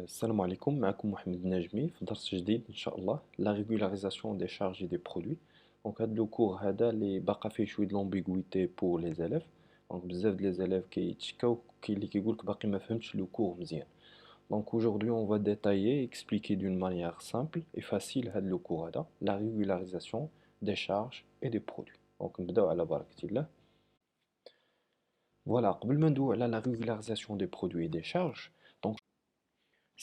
Salam alaikum, معكم محمد النجمي في درس جديد إن شاء الله la régularisation des charges et des produits. Donc هذا لو كور هذا اللي باقا فيه شوية د لومبيغويتي بور لي زيليف. دونك بزاف ديال لي زيليف كيتشكاو كاين اللي كيقولك باقي ما فهمتش لو كور مزيان. Donc aujourd'hui on va détailler, expliquer d'une manière simple et facile هذا لو كور هذا la régularisation des charges et des produits. Donc نبداو على بركة الله. Voilà, قبل ما ندوي على la régularisation des produits et des charges. Donc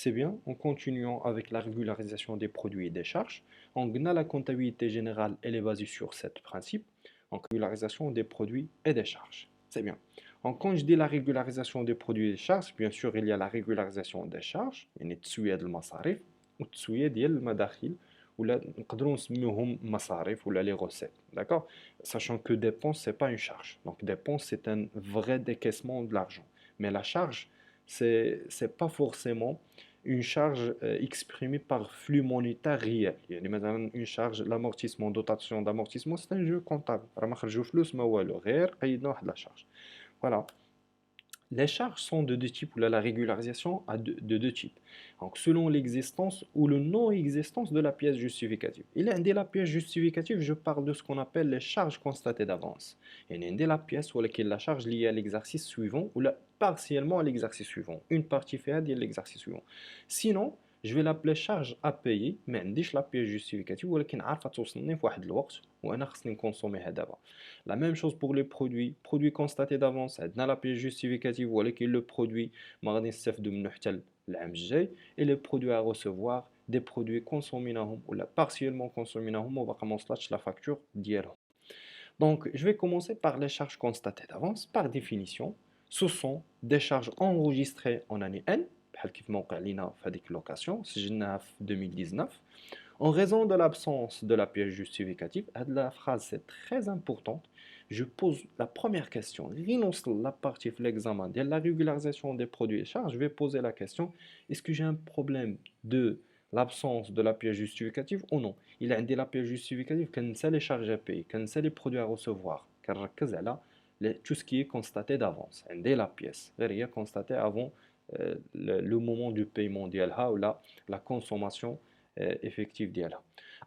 c'est bien, en continuant avec la régularisation des produits et des charges, on a la comptabilité générale, elle est basée sur ce principe, en régularisation des produits et des charges. C'est bien. Donc, quand je dis la régularisation des produits et des charges, bien sûr, il y a la régularisation des charges, يعني التسوية ديال المصاريف والتسوية ديال المداخيل ولا نقدروا نسميوهم مصاريف ولا les recettes, d'accord? Sachant que dépense c'est pas une charge. Donc dépense c'est un vrai décaissement de l'argent. Mais la charge c'est pas forcément une charge exprimée par flux monétaire réel. يعني مثلا une charge l'amortissement dotation d'amortissement c'est un jeu comptable راه ما خرجوا فلوس ما والو غير قيدنا واحد لا charge. Voilà. Les charges sont de deux types, ou la régularisation a de deux types. Donc, selon l'existence ou le non-existence de la pièce justificative. Il y a la pièce justificative, je parle de ce qu'on appelle les charges constatées d'avance. Il y a la pièce ou la charge liée à l'exercice suivant ou partiellement à l'exercice suivant. Une partie fait à l'exercice suivant. Sinon, je vais l'appeler charge à payer, mais عنديش la pièce justificative ولكن عارفة توصلني في واحد الوقت وأنا خصني نكونسوميها دابا. La même chose pour les produits. Produits constatés d'avance, عندنا la pièce justificative ولكن le produit ما غادي نستافدو منه حتى العام الجاي. Et les produits à recevoir, des produits كونسوميناهم ولا partiellement كونسوميناهم وباقا ما وصلتش la facture ديالهم. Donc, je vais commencer par les charges constatées d'avance. Par définition, ce sont des charges enregistrées en année N, بحال كيف ما وقع لينا في هذيك اللوكاسيون سجلناها في 2019. En raison de l'absence de la pièce justificative, la phrase c'est très importante. Je pose la première question. La partie de l'examen de la régularisation des produits et charges, je vais poser la question, est-ce que j'ai un problème de l'absence de la pièce justificative ou non? Il a indiqué la pièce justificative, qu'elle sait les charges à payer, qu'elle sait les produits à recevoir, car tout ce qui est constaté d'avance. Elle la pièce, rien constaté avant le moment du paiement ou la consommation effective d'IALA.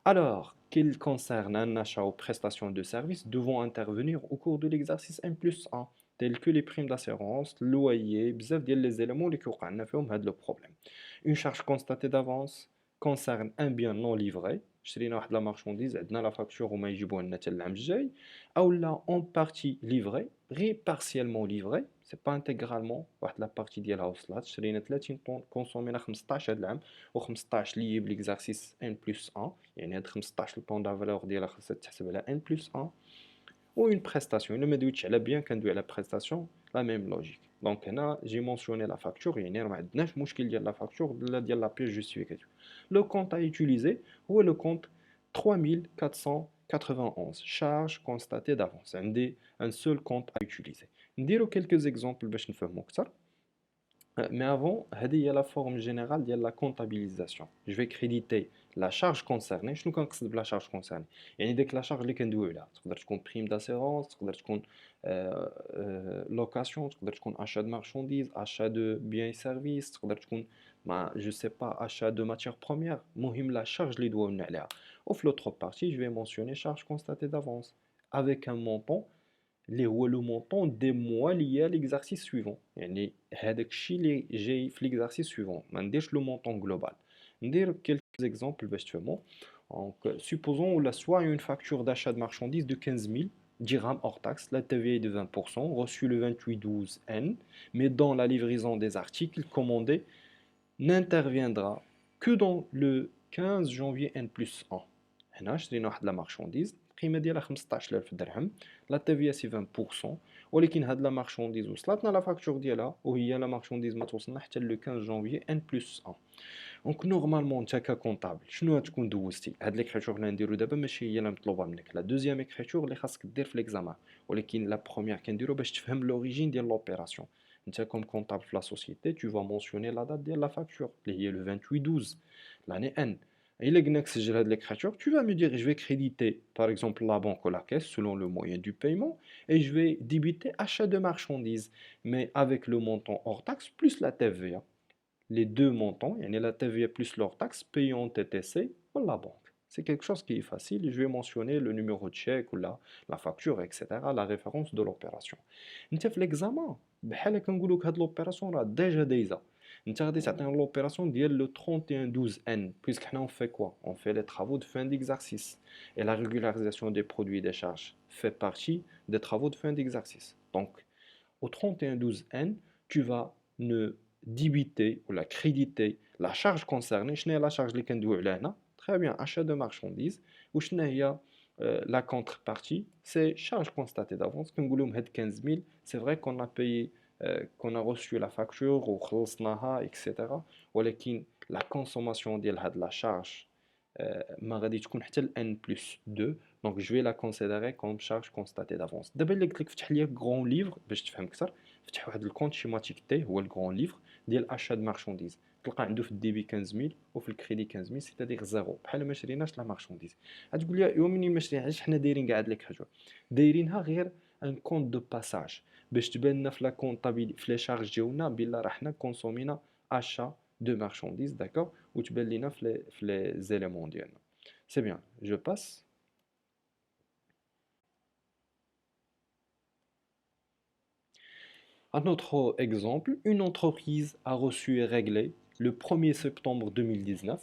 Alors, qu'il concerne un achat ou prestation de services devant intervenir au cours de l'exercice N plus 1, tels que les primes d'assurance, le loyer, bzaf ديال les éléments اللي كيوقعنا فيهم هذا le problème. Une charge constatée d'avance concerne un bien non livré. شرينا واحد لا marchandise عندنا لا فاكتور وما يجيبوها لنا حتى العام الجاي او لا en partie livré غير partiellement livré c'est pas intégralement واحد لا بارتي ديالها وصلت شرينا 30 طون كونسومينا 15 هذا العام و15 لي بالاكزارسيس ان بلس 1 يعني هاد 15 طون دا فالور ديالها خاصها تحسب على ان بلس 1 ou une prestation. الا ما دويتش على بيان كندوي على prestation la même logique. Donc هنا j'ai mentionné la facture يعني راه ما عندناش مشكل ديال لا فاكتور ولا ديال لا بيس جوستيفيكاتيف. Le compte à utiliser هو le compte 3491 charge constatée d'avance. عندي un seul compte à utiliser. نديرو quelques exemples باش نفهمو اكثر. Mais avant, هذه هي la forme générale de la comptabilisation. Je vais créditer la charge concernée. شنو كنقصد بلا charge concernée؟ يعني ديك لا charge اللي كندويو عليها تقدر تكون prime d'assurance، تقدر تكون location، تقدر تكون achat de marchandises، achat de biens et services، تقدر تكون je sais pas achat de matières premières. المهم la charge اللي دوينا عليها. Ou في l'autre partie, je vais mentionner charge constatée d'avance avec un montant اللي هو لو مونطون دي موا ليا ليكزارسيس سويفون يعني هذاك الشيء اللي جاي في ليكزارسيس سويفون ما نديرش لو مونطون جلوبال ندير quelques exemples باش تفهموا donc supposons ولا soit une facture d'achat de marchandises de 15 000 dirhams hors taxe, la TVA est de 20%, reçu le 28/12/N, mais dans la livraison des articles commandés n'interviendra que dans le 15 janvier N plus 1. هنا شرينا واحد لا marchandise القيمه ديالها 15000 درهم لا تي في سي 20% ولكن هاد لا مارشونديز وصلتنا لا فاكتور ديالها وهي لا مارشونديز ما توصلنا حتى لو 15 جانفي ان بلس 1 دونك نورمالمون انت ككونطابل شنو غتكون دوزتي هاد ليكريتور اللي نديرو دابا ماشي هي اللي مطلوبه منك لا دوزيام اكريتور اللي خاصك دير في ليكزامان ولكن لا بروميير كنديرو باش تفهم لوريجين ديال لوبيراسيون انت كوم كونطابل في لا سوسيتي tu vas mentionner la date ديال لا فاكتور اللي هي le 28/12 l'année N. Et l'écriture, tu vas me dire, je vais créditer par exemple la banque ou la caisse selon le moyen du paiement et je vais débiter achat de marchandises, mais avec le montant hors taxe plus la TVA. les deux montants, يعني la TVA plus leur taxe, payés en TTC ou la banque. C'est quelque chose qui est facile. Je vais mentionner le numéro de chèque ou la facture, etc., la référence de l'opération. انت في l'examen, بحال كنقولوا هاد l'opération راه déjà دايزه. انت غادي تعطينا l'opération ديال le 3112N, puisque حنا on fait quoi? On fait les travaux de fin d'exercice. Et la régularisation des produits et des charges fait partie des travaux de fin d'exercice. Donc, au 3112N, tu vas ne débiter ou la créditer la charge concernée. شنو هي la charge اللي كندويو عليها هنا؟ Très bien, achat de marchandises. وشنو هي la contrepartie, c'est charge constatée d'avance. كنقولوا هاد 15000, c'est vrai qu'on a payé, qu'on a reçu la facture وخلصناها, etc. ولكن la consommation ديال هاد la charge ما غادي تكون حتى ل n plus 2. Donc je vais la considérer comme charge constatée d'avance. دابا اللي قلت لك فتح لي grand livre باش تفهم اكثر، فتح واحد الكونت شيماتيك تي هو الكرون ليفر ديال achat de marchandises. تلقى عنده في الديبي 15000 وفي الكريدي 15000، سيتادير زيرو، بحال ما شريناش لا مارشانديز. غتقول لي ايوا منين ما شريناش حنا دايرين كاع هاد لي حاجه، دايرينها غير ان كونت دو باساج باش تبان لنا في لا كونطابيل في لي شارج ديالنا بلا راه حنا كونسومينا achat de marchandises, d'accord, وتبان لينا في لي زيليمون ديالنا. سي بيان، جو باس. Un autre exemple, une entreprise a reçu et réglé le 1er septembre 2019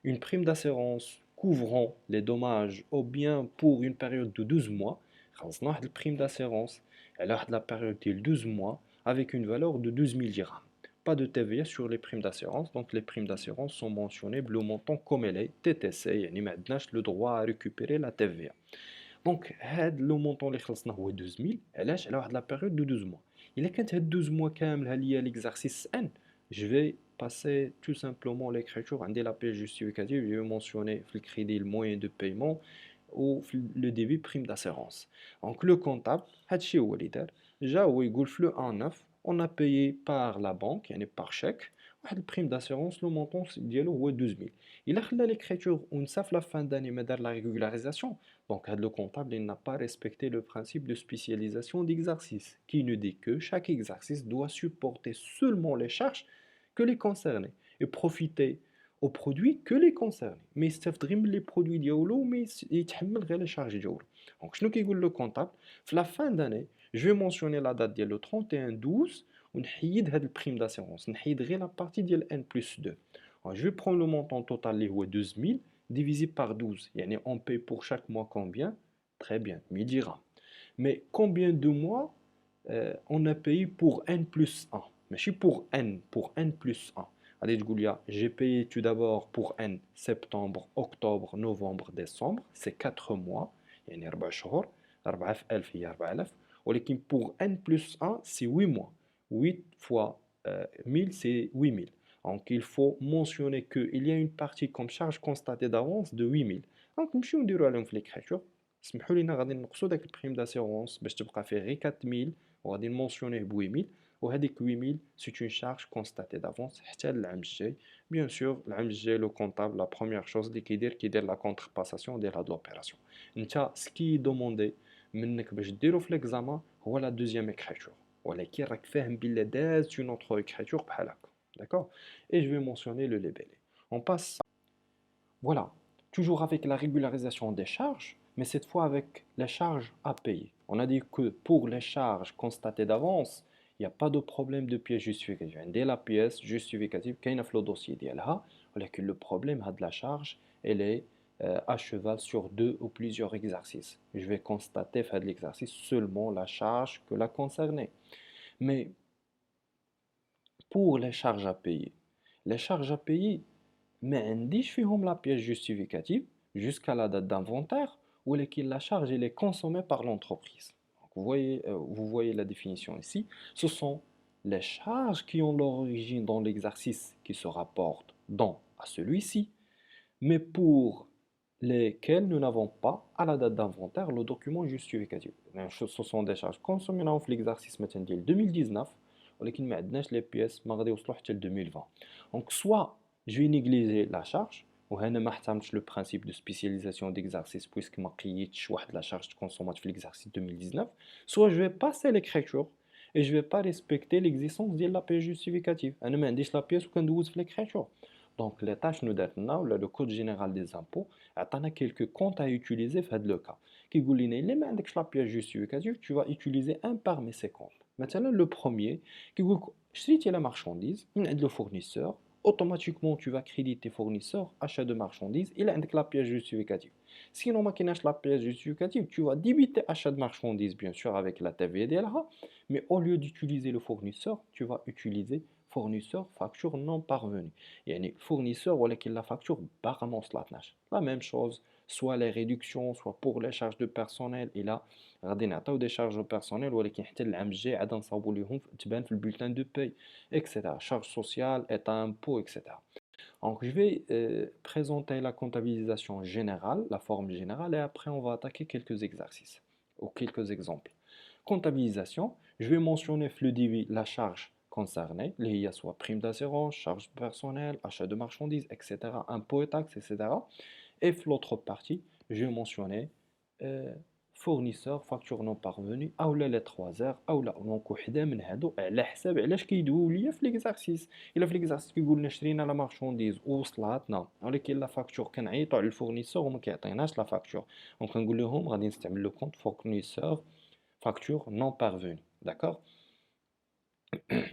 une prime d'assurance couvrant les dommages aux biens pour une période de 12 mois. خلصنا واحد البريم d'assurance على واحد la période ديال 12 mois avec une valeur de 12 000 dirhams. Pas de TVA sur les primes d'assurance, donc les primes d'assurance sont mentionnées le montant comme elle est, TTC, يعني ما عندناش le droit à récupérer la TVA. دونك هاد لو مونطون اللي خلصنا هو 12000، علاش؟ على واحد لا بيريود دو 12 موا. الا كانت هاد 12 موا كامله ليا ليكزارسيس ان، جو في passer tout simplement l'écriture عندي لا بيج جوستيفيكاتيف، جو مونسيوني في الكريدي الموين دو بايمون وفي لو ديبي بريم داسيرونس. دونك لو كونطابل هادشي هو اللي دار، جا هو يقول في لو ان 9 اون ا بايي بار لا بانك يعني بار شيك واحد البريم داسيرونس لو مونطون ديالو هو 12000. الا خلى l'écriture ونسى في لا فان داني ما دار لا ريغولاريزاسيون، donc, le comptable il n'a pas respecté le principe de spécialisation d'exercice, qui nous dit que chaque exercice doit supporter seulement les charges que les concernés et profiter aux produits que les concernés. Mais يستافد من les produits ديالو وما يتحمل غير les charges ديالو. Donc, شنو كيقول le comptable؟ في la fin d'année, je vais mentionner la date ديال le 31/12 ونحيد هاد البريم d'assurance، نحيد غير la partie ديال n plus 2. Alors, je vais prendre le montant total اللي هو 12000 divisé par 12. Yani on paye pour chaque mois combien? Très bien, 1000 dirhams. Mais combien de mois on a payé pour n plus 1? Mais je suis pour n plus 1. Allez, j'ai payé tout d'abord pour n septembre, octobre, novembre, décembre. C'est 4 mois. يعني 4 شهور. 4000 هي 4000. ولكن pour n plus 1, c'est 8 mois. 8 fois 1000, c'est 8000. Donc il faut mentionner qu'il y a une partie comme charge constatée d'avance de 8000. Donc نمشيو نديرو عليهم في l'écriture. سمحوا لينا غادي نقصوا داك البريم داسيغونس باش تبقى فيه غير 4000 وغادي نمونسيونيه ب 8000 وهذيك 8000 سي اون شارج كونستاتي دافونس حتى للعام الجاي. بيان سور العام الجاي لو كونطابل لا بروميير شوز اللي كيدير لا كونترباساسيون ديال هاد لوبيراسيون. انت سكي دوموندي منك باش ديرو في ليكزامان هو لا دوزيام écriture، ولكن راك فاهم بلي داز اون اوتر écriture بحال هكا. D'accord? Et je vais mentionner le libellé. On passe. Voilà. Toujours avec la régularisation des charges, mais cette fois avec les charges à payer. On a dit que pour les charges constatées d'avance, il n'y a pas de problème de pièce justificative. Dès la pièce justificative, qu'il y a le dossier d'ILH, le problème de la charge, elle est à cheval sur 2 ou plusieurs exercices. Je vais constater faire de l'exercice seulement la charge que la concernée. Mais pour les charges à payer, ما عنديش فيهم la pièce justificative jusqu'à la date d'inventaire ou la charge elle est consommée par l'entreprise. Vous voyez la définition ici. Ce sont les charges qui ont leur origine dans l'exercice qui se rapportent à celui-ci, mais pour lesquels nous n'avons pas à la date d'inventaire le document justificatif. Ce sont des charges consommées dans l'exercice مثلا ديال 2019 ولكن ما عندناش les pièces ما غادي يوصلوا حتى ل 2020. Donc soit je vais négliger la charge وهنا ما احترمتش le principe de spécialisation d'exercice puisque ما قيدتش واحد la charge consommée في l'exercice 2019, soit je vais passer l'écriture et je vais pas respecter l'existence de la pièce justificative. انا ما عنديش la pièce وكندوز في l'écriture. Donc l'État شنو دار لنا ولا le code général des impôts عطانا quelques comptes à utiliser في هذا le cas. كيقول لنا الا ما عندكش la pièce justificative, tu vas utiliser un parmi ces comptes. مثلا le premier كيقول لك شريتي la marchandise من عند le fournisseur, automatiquement tu vas créditer fournisseur achat de marchandise, il a la pièce justificative. Sinon, ما كايناش la pièce justificative, tu vas débiter achat de marchandise bien sûr avec la TVA ديالها, mais au lieu d'utiliser le fournisseur, tu vas utiliser fournisseur facture non parvenue. يعني fournisseur ولكن la facture باقا ما وصلتناش. La même chose, soit les réductions, soit pour les charges de personnel, et là غادي نعطيو des charges de personnel ولكن حتى العام الجاي عاد نصاوبوا ليهم تبان في البولتان دو باي, etc. Charges sociales, état impôt, etc. Donc, je vais présenter la comptabilisation générale, la forme générale, et après on va attaquer quelques exercices ou quelques exemples. Comptabilisation, je vais mentionner flux débit, la charge concernée, les soit prime d'assurance, charge personnelle, achat de marchandises, etc., impôts et taxes, etc. Et l'autre partie, je vais mentionner euh, fournisseur, facture non parvenue, ou les 3 heures, ou là, donc وحده من هادو على حساب علاش كيدويو ليا في ليكزارسيس. الا في ليكزارسيس كيقول لنا شرينا لا مارشونديز ووصلاتنا ولكن لا فاكتور كنعيطوا على الفورنيسور وما كيعطيناش لا فاكتور, دونك كنقول لهم غادي نستعمل لو كونت فورنيسور facture non parvenue, d'accord.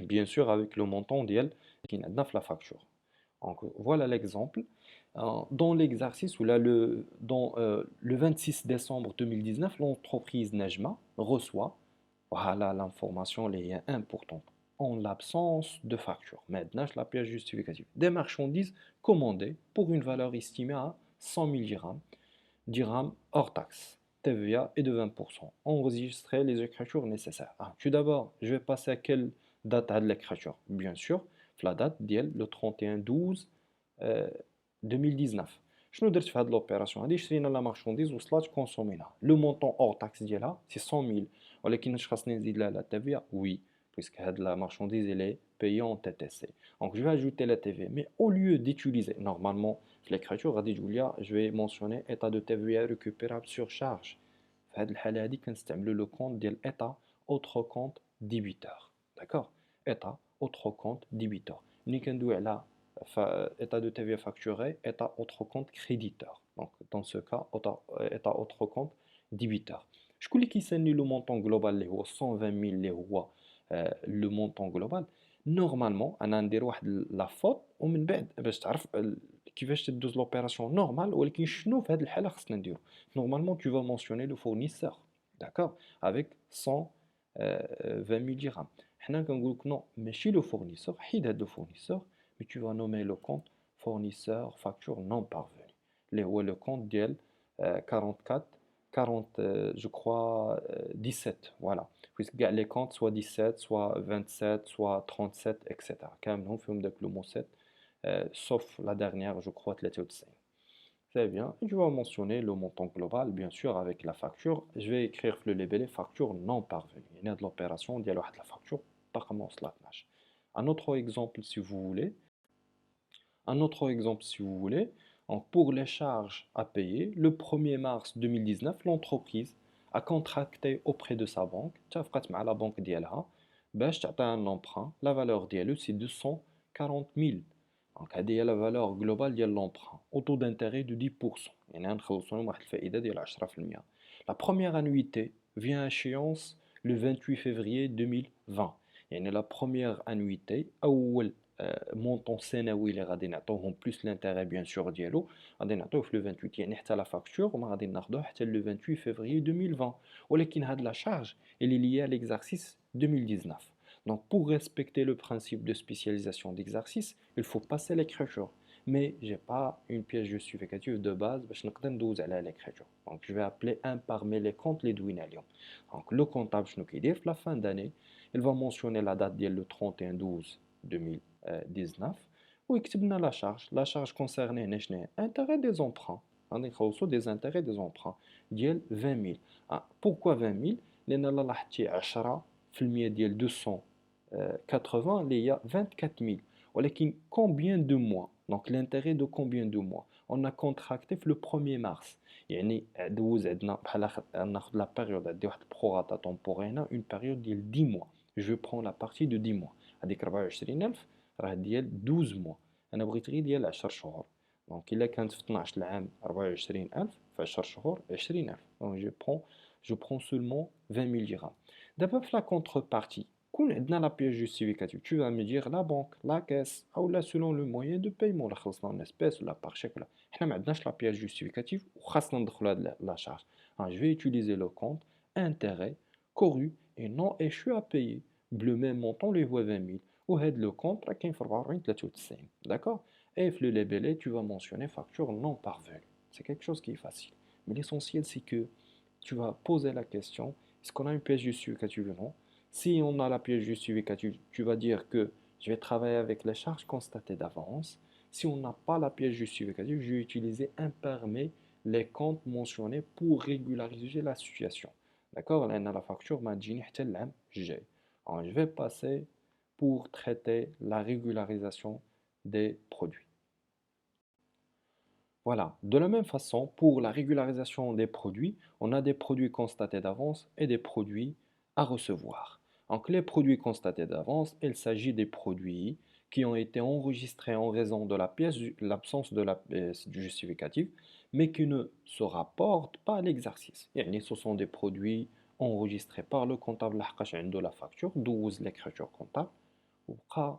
Bien sûr avec le montant ديال qui عندنا في la facture. Donc voilà l'exemple. Dans l'exercice où là, le 26 décembre 2019, l'entreprise Najma reçoit, voilà l'information les est importante, en l'absence de facture. Maintenant, la pièce justificative. Des marchandises commandées pour une valeur estimée à 100 000 dirhams, dirhams hors taxe, TVA et de 20%. Enregistrer les écritures nécessaires. Tout d'abord, je vais passer à quelle date à l'écriture? Bien sûr, la date d'hier, le 31/12 2019. شنو درت في هذه l'opération هذه؟ شرينا لا مارشونديز وصلات كونسوميناها. لو مونطون اور تاكس ديالها سي 100,000, ولكن واش خاصني نزيد لها لا TVA? Oui, puisque هاد la marchandise elle est payée en TTC. Donc je vais ajouter la TVA, mais au lieu d'utiliser normalement في l'écriture غادي تقول لي je vais mentionner état de TVA récupérable sur charge. في هذه الحالة هذه كنستعملوا لو كونت ديال état autre compte débiteur. D'accord? état autre compte débiteur. ملي كندوي على état de TVA facturé, état autre compte créditeur. Donc, dans ce cas, état autre compte débiteur. شكون اللي كيسالني لو مونطون جلوبال اللي هو 120,000 اللي هو لو مونطون جلوبال؟ نورمالمون انا ندير واحد لا فوت ومن بعد باش تعرف كيفاش تدوز لوبيراسيون نورمال, ولكن شنو في هذه الحاله خصنا نديرو؟ نورمالمون tu vas mentionner le fournisseur, d'accord, avec 120,000 dirhams. حنا كنقول لك نو ماشي لو فورنيسور, حيد هاد لو فورنيسور, mais tu vas nommer le compte fournisseur facture non parvenue. Le compte ديال 44, 40, je crois 17, voilà. Puisque les comptes soit 17, soit 27, soit 37, etc. كاملهم فيهم داك le mot 7, sauf la dernière, je crois 93. Très bien. Et tu vas mentionner le montant global, bien sûr, avec la facture. Je vais écrire le label facture non parvenue. Il y a de l'opération, il y a la facture, pas comment cela marche. Un autre exemple, si vous voulez. Un autre exemple, si vous voulez. Donc, pour les charges à payer, le 1er mars 2019, l'entreprise a contracté auprès de sa banque, اتفقت مع la banque ديالها باش تعطيها un emprunt. La valeur ديالو c'est 240,000. Donc هذه هي la valeur globale ديال l'emprunt au taux d'intérêt de 10%. يعني غنخلصوا لهم واحد الفائدة ديال 10%. La première annuité vient à échéance le 28 février 2020. يعني la première annuité أول montant سنوي اللي غادي نعطوهم بلس l'intérêt bien sûr ديالو غادي نعطوه في le 28, يعني حتى la facture وما غادي ناخدوه حتى le 28 février 2020. ولكن هاد la charge elle est liée à l'exercice 2019. Donc, pour respecter le principe de spécialisation d'exercice, il faut passer l'écriture. Mais je n'ai pas une pièce justificative de base, je n'ai pas l'écriture. Donc, je vais appeler un parmi les comptes les douinalions. Donc, le comptable, la fin d'année, il va mentionner la date le 31/12/2019 où il la charge. La charge concernée, intérêt des emprunts. Des intérêts des emprunts. 20,000. Pourquoi 20,000? لأن لا لاحظتي 10% ديال 280 اللي هي 24,000. ولكن combien de mois? Donc l'intérêt de combien de mois? On a contracté le 1er mars. يعني دوز عندنا بحال ناخذ لا بيريود, عندي واحد البروغاتا طومبوري هنا, une période ديال 10 mois. je prends la partie de 10 mois. هذيك 24000 راه ديال 12 mois. أنا بغيت غير ديال 10 شهور. دونك إلا كانت في 12 العام 24000 في 10 شهور 20000. Donc je prends seulement 20 000 dirhams. D'abord, la contrepartie. Quand on a la pièce justificative, tu vas me dire la banque, la caisse, ou là selon le moyen de paiement, la خلصنا en espèces ou la par chèque. Là. احنا ما عندناش la pièce justificative وخاصنا ندخلوا هاد la charge. Alors, je vais utiliser le compte intérêt corru et non échu à payer. Le même montant, les voies 20 000. Ou head le compte, là, qu'il faut avoir une d'accord? Et le labelé, tu vas mentionner facture non parvenue. C'est quelque chose qui est facile. Mais l'essentiel, c'est que tu vas poser la question, est-ce qu'on a une pièce justificative ou non? Si on a la pièce justificative, tu vas dire que je vais travailler avec les charges constatées d'avance. Si on n'a pas la pièce justificative, je vais utiliser imprimer les comptes mentionnés pour régulariser la situation. D'accord? Là, on a la facture m'a dit j'ai. Alors, je vais passer pour traiter la régularisation des produits. Voilà, de la même façon, pour la régularisation des produits, on a des produits constatés d'avance et des produits à recevoir. Donc les produits constatés d'avance, il s'agit des produits qui ont été enregistrés en raison de l'absence de la pièce justificative, mais qui ne se rapportent pas à l'exercice. Yani, ce sont des produits enregistrés par le comptable لحقاش عنده la facture, دوز l'écriture comptable, وبقى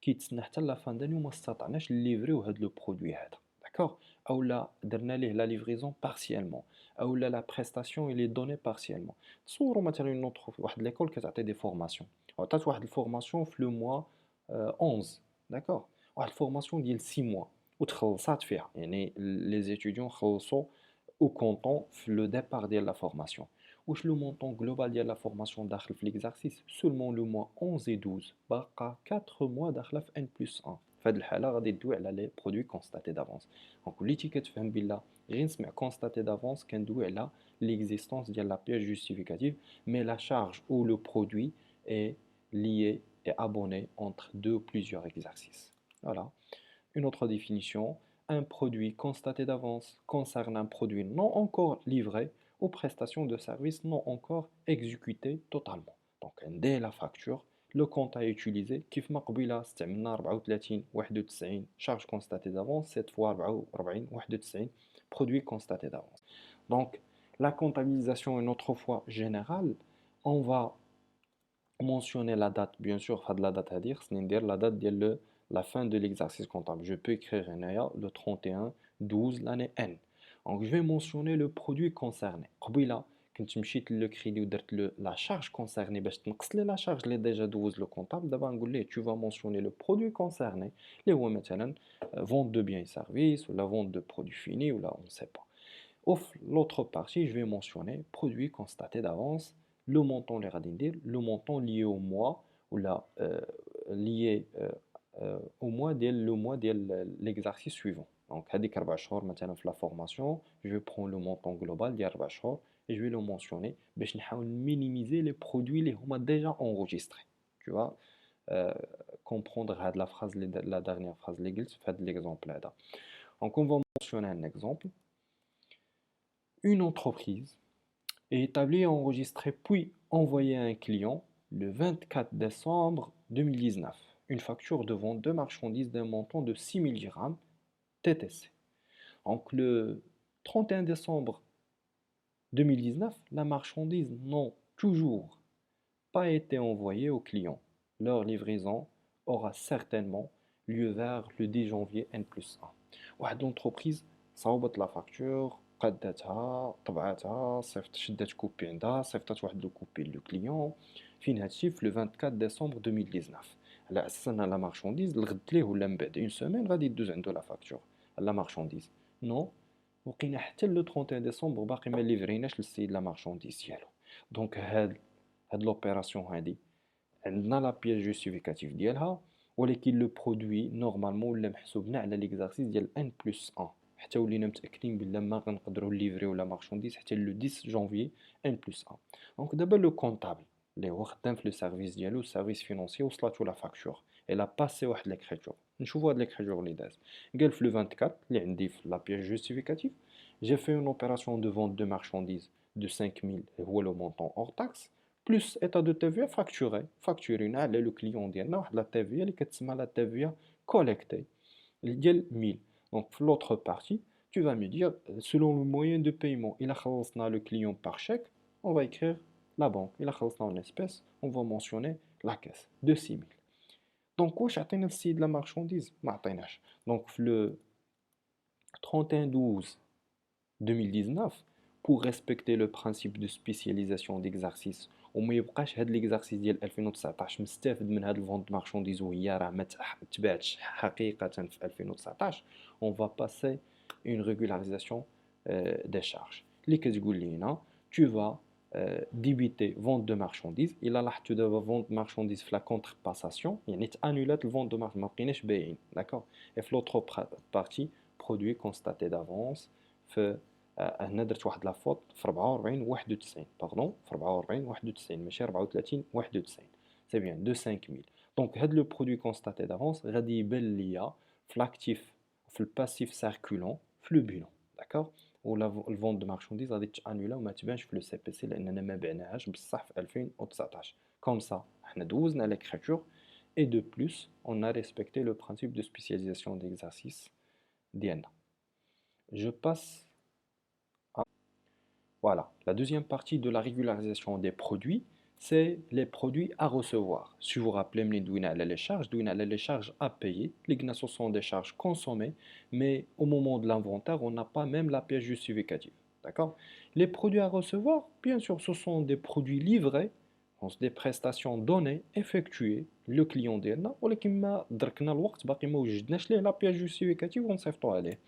كيتسنى حتى لا فان داني وما استطعناش نليفريو هاد لو برودوي هذا. D'accord? Ou là, la livraison partiellement. Ou là, la prestation, il est donné partiellement. Soit on a une autre l'école qui a des formations. Tu as une formation le mois 11. D'accord? Une formation de 6 mois. Ou ça te fait. Les étudiants sont au comptant le départ de la formation. Ou le montant global de la formation dans l'exercice, seulement le mois 11 et 12. Bah, 4 mois dans N plus 1. في هذه الحالة غادي يدوي على لي برودوي كونستاتي دافونس. دونك اللي كتفهم بلا غير نسمع كونستاتي دافونس كندوي على ليكزيستونس ديال لا بياس جوستيفيكاتيف مي لا شارج او لو برودوي est lié et abonné entre deux ou plusieurs exercices. Voilà. Une autre définition, un produit constaté d'avance concerne un produit non encore livré ou prestation de service non encore exécutée totalement. Donc dès la facture, le compte à utiliser كيف ما قبيله استعملنا 34 91 charge constatée d'avance, cette fois 44 91 produit constaté d'avance. Donc la comptabilisation une autre fois générale, on va mentionner la date, bien sûr, la date à dire, c'est-à-dire la date de la fin de l'exercice comptable. Je peux écrire le 31 12 l'année N. Donc, je vais mentionner le produit concerné. قبيلة كنت مشيت le crédit ودرت la charge concernée باش تنقص لي la charge اللي déjà دوز le comptable. دابا نقول ليه tu vas mentionner le produit concerné اللي هو مثلا vente de biens et services ou la vente de produits finis ou là on ne sait pas. Off l'autre partie, je vais mentionner produit constaté d'avance, le montant les radindir, le montant lié au mois ou là lié au mois de l'exercice suivant. Donc, هذيك 4 شهور مثلا في la formation, je vais prendre le montant global ديال 4 شهور et je vais le mentionner باش نحاول minimiser les produits اللي هما déjà enregistrés. Tu vois comprendre la phrase la dernière phrase اللي قلت في هذا l'exemple هذا. Donc, on va mentionner un exemple. Une entreprise est établie et enregistrée puis envoyée à un client le 24 décembre 2019 une facture de vente de marchandises d'un montant de 6 000 dirhams TTC. Donc le 31 décembre 2019, la marchandise n'a toujours pas été envoyée au client. Leur livraison aura certainement lieu vers le 10 janvier N plus 1. واحد l'entreprise صاوبت la facture قادتها طبعتها صيفط شدات كوبي عندها صيفطات واحد لو كوبي لو كليون فين هادشي في لو 24 ديسمبر 2019 على اساس ان لا مارشانديز الغد ليه ولا من بعد اون سيمين غادي يدوز عنده لا فاكتور لا مارشانديز نو وقينا حتى لو 31 ديسمبر باقي ما ليفريناش للسيد لا مارشانديز ديالو دونك هاد لوبيراسيون هادي عندنا لا بياس جوستيفيكاتيف ديالها ولكن لو برودوي نورمالمون ولا محسوبنا على ليكزارسيس ديال ان بلس 1 حتى ولينا متاكدين بلي ما غنقدروا ليفريو لا مارشانديز حتى لو 10 جانفي ان بلس 1 دونك دابا لو كونطابل اللي هو خدام في لو سيرفيس ديالو السيرفيس فينونسي وصلاتو لا فاكتور الا باسي واحد ليكريتور نشوفوا هاد ليكريتور اللي داز قال في لو 24 اللي عندي في لا بياس جوستيفيكاتيف j'ai fait une opération de vente de marchandises de 5000 هو لو مونطون hors taxe plus état de TVA facturé. Facturé على le client ديالنا واحد la TVA اللي كتسمى la TVA collectée اللي ديال 1000. Donc, l'autre partie, tu vas me dire, selon le moyen de paiement, il a خلصنا le client par chèque, on va écrire la banque. Il a خلصنا en espèces, on va mentionner la caisse de 6000. Donc, واش عطينا السيد la marchandise ما عطيناش. Donc, le 31/12/2019, pour respecter le principe de spécialisation d'exercice وما يبقاش هاد l'exercice ديال 2019 مستافد من هاد الفونت مارشانديز وهي راه ما تباعتش حقيقة في 2019. On va passer une régularisation des charges اللي كتقول لينا tu vas débiter vente de marchandises. إلا لاحظتوا دابا vente de marchandises في la contrepassation يعني تانولات الفونت دو marchandises ما بقيناش بايعين d'accord. Et في l'autre partie produit constaté d'avance في هنا درت واحد لافوت في 44/91 باردون في 44/91 ماشي 34/91 سي بيان دو 5000. دونك هاد لو برودوي كونستاتي دافونس غادي يبان ليا في لاكتيف في الباسيف سيركولون في لو بيلون داكوغ. ولا الفون دو مارشانديز غادي تانولا وما تبانش في لو سي بي سي لاننا ما بعناهاش بصح في 2019 كوم سا حنا دوزنا ليكريتور. Et de plus, on a respecté le principe de spécialisation d'exercice d'IANA. Je passe à... Voilà, la deuxième partie de la régularisation des produits, c'est les produits à recevoir. Si vous vous rappelez, les charges à payer. Les ce sont des charges consommées, mais au moment de l'inventaire, on n'a pas même la pièce justificative. D'accord? Les produits à recevoir, bien sûr, ce sont des produits livrés, des prestations données, effectuées, le client ديالنا ولكن ما دركنا الوقت باقي ما وجدناش ليه la pièce justificative ونصيفطوا عليه.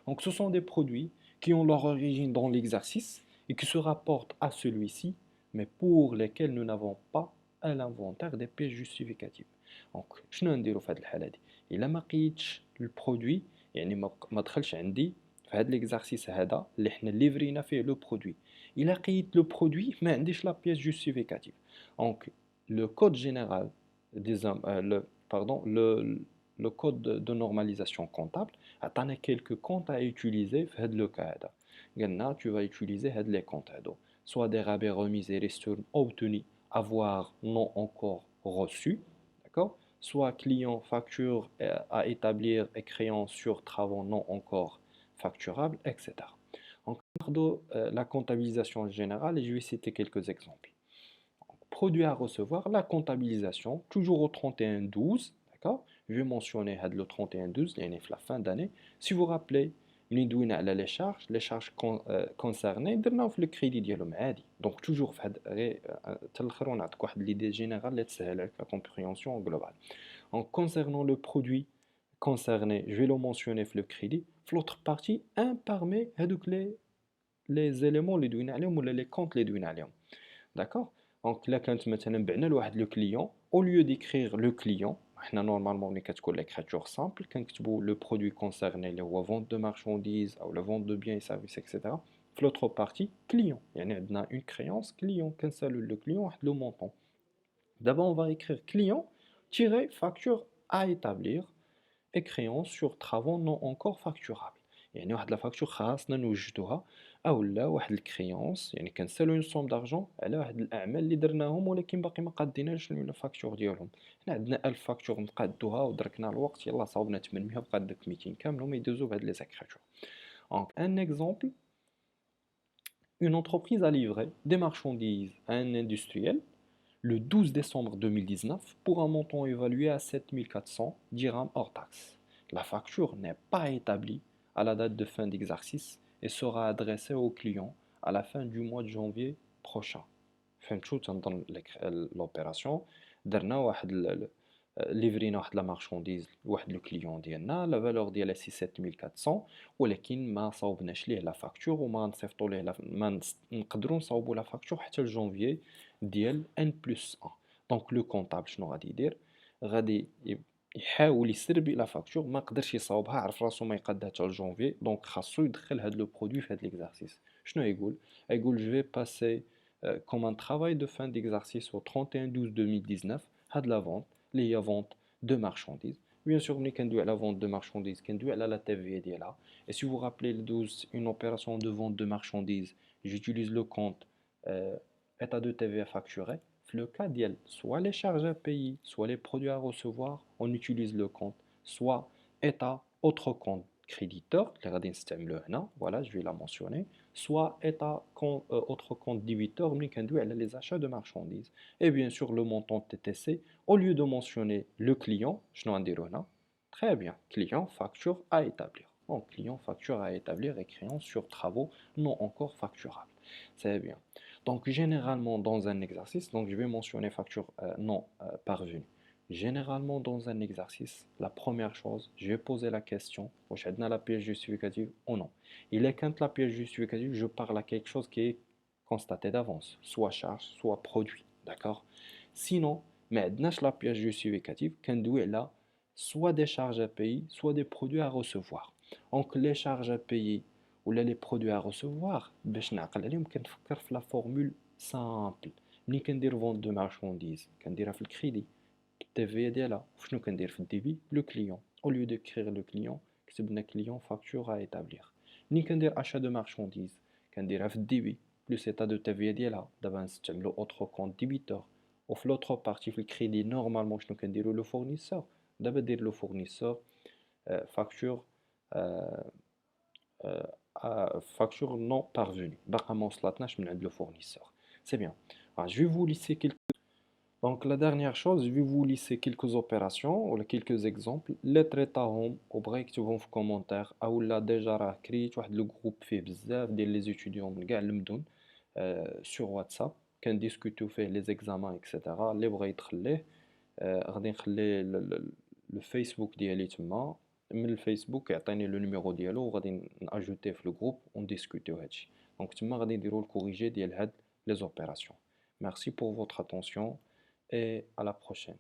Donc ce sont des produits qui ont leur origine dans l'exercice et qui se rapportent à celui-ci, mais pour lesquels nous n'avons pas à l'inventaire des pièces justificatives. Donc شنو نديرو في هذه الحالة دي؟ إلا ما لقيتش البرودوي يعني ما دخلش عندي في هذا l'exercice هذا اللي حنا ليفرينا فيه لو برودوي. إلا لقيت لو برودوي ما عنديش لا بيèce justificative. Donc le code général des le code de normalisation comptable a quelques comptes à utiliser dans le cas là. Tu vas utiliser les comptes soit des rabais remises et ristournes obtenus, avoir non encore reçu, d'accord, soit client facture à établir et créance sur travaux non encore facturables, etc. Donc, la comptabilisation générale, et je vais citer quelques exemples. Produit à recevoir, la comptabilisation, toujours au 31/12, d'accord. Je vais mentionner le 31/12, la fin d'année. Si vous vous rappelez, les charges concernées, le crédit ديالهم عادي. Donc toujours l'idée générale, la compréhension globale. En concernant le produit concerné, je vais le mentionner le crédit. L'autre partie, un parmi les éléments les comptes d'accord. Donc là quand مثلا بعنا لواحد le client, au lieu d'écrire le client, normalement ملي كتكون l'écriture simple كنكتبوا le produit concerné اللي هو vente de marchandises ou la vente de biens et services etc. في l'autre partie client يعني عندنا une créance client كنسالو le client واحد le montant. D'abord on va écrire client facture à établir et créance sur travaux non encore facturables. يعني واحد لا فاكتور خاصنا نوجدوها اولا واحد الكريونس يعني كنسالو اون سوم دارجون على واحد الاعمال اللي درناهم ولكن باقي ما قاديناش لا فاكتور ديالهم. حنا عندنا 1000 فاكتور نقادوها ودركنا الوقت يلا صاوبنا 800 بقى داك 200 كاملهم يدوزو بهاد لي زاكريتور. دونك ان اكزومبل une entreprise a livré des marchandises à un industriel le 12 décembre 2019 pour un montant évalué à 7400 dirhams hors taxe. La facture n'est pas établie à la date de fin d'exercice et sera adressée au client à la fin du mois de janvier prochain. فهمتوا تنظن l'opération درنا واحد ليفرينا واحد لا مارشانديز لواحد لو كليون ديالنا لا فالور ديالها سي 7400 ولكن ما صاوبناش ليه لا فاكتور وما نصيفطوا ليه ما نقدروا نصاوبوا لا فاكتور حتى لجونفيي ديال N+1. دونك لو كونطابل شنو غادي يدير؟ غادي يحاول يسربي لا فاكتور ما قدرش يصاوبها عرف راسو ما يقادها حتى لجونفيي دونك خاصو يدخل هاد لو برودوي في هاد ليكزارسيس. شنو يقول جو في باسي comme un travail de fin d'exercice au 31/12/2019 هاد لا فونت اللي هي فونت دو marchandises. Bien sûr ملي كندوي على vente de marchandises كندوي على la TVA ديالها. Et si vous vous rappelez le 12 une opération de vente de marchandises, j'utilise le compte état de TVA facturé. Le cas ديال soit les charges à payer, soit les produits à recevoir, on utilise le compte, soit état autre compte créditeur, اللي غادي نستعملوه هنا, voilà, je vais la mentionner, soit état autre compte débiteur, mais كندوي على les achats de marchandises. Et bien sûr, le montant TTC, au lieu de mentionner le client, شنو غنديرو هنا? Très bien, client facture à établir. Donc, client facture à établir et créance sur travaux non encore facturables. C'est bien. Donc, généralement, dans un exercice, donc je vais mentionner facture non parvenue. Généralement, dans un exercice, la première chose, je vais poser la question, واش عندنا la pièce justificative ou non. Il est quand la pièce justificative, je parle à quelque chose qui est constaté d'avance, soit charge, soit produit, d'accord? Sinon, mais عندناش la pièce justificative, كندوي على soit des charges à payer, soit des produits à recevoir. Donc, les charges à payer ou les produits à recevoir, باش نعقل عليهم كنفكر في la formule simple. ملي كندير vente de marchandises, كنديرها في الكريدي. التيفي ديالها شنو كندير في الديبي لو كليون. Au lieu d'écrire le client, كتبنا client facture à établir. ملي كندير achat de marchandises, كنديرها في الديبي بلوس état de TVA ديالها. دابا نستعملو autre compte débiteur. وفي l'autre partie في الكريدي نورمالمون شنو كنديرو لو فورنيسور. دابا دير لو فورنيسور facture facture non parvenue. باقا ما وصلتناش من عند le fournisseur. C'est bien. Alors, je vais vous laisser quelques... Donc, la dernière chose, je vais vous laisser quelques opérations ou quelques exemples. Les traitants au break, tu vas en commentaire. ou là déjà راكريت واحد le groupe فيه بزاف ديال les étudiants من كاع المدن sur WhatsApp كندiscutيو فيه les examens etc. اللي بغى يدخل غادي نخلي الفيسبوك ديالي تما. من الفيسبوك يعطيني لو نيميرو ديالو وغادي ناجوتيه في الجروب ونديسكوتيو هادشي. دونك تما غادي نديرو الكوريجي ديال هاد لي زوبيراسيون. Merci pour votre attention et à la prochaine.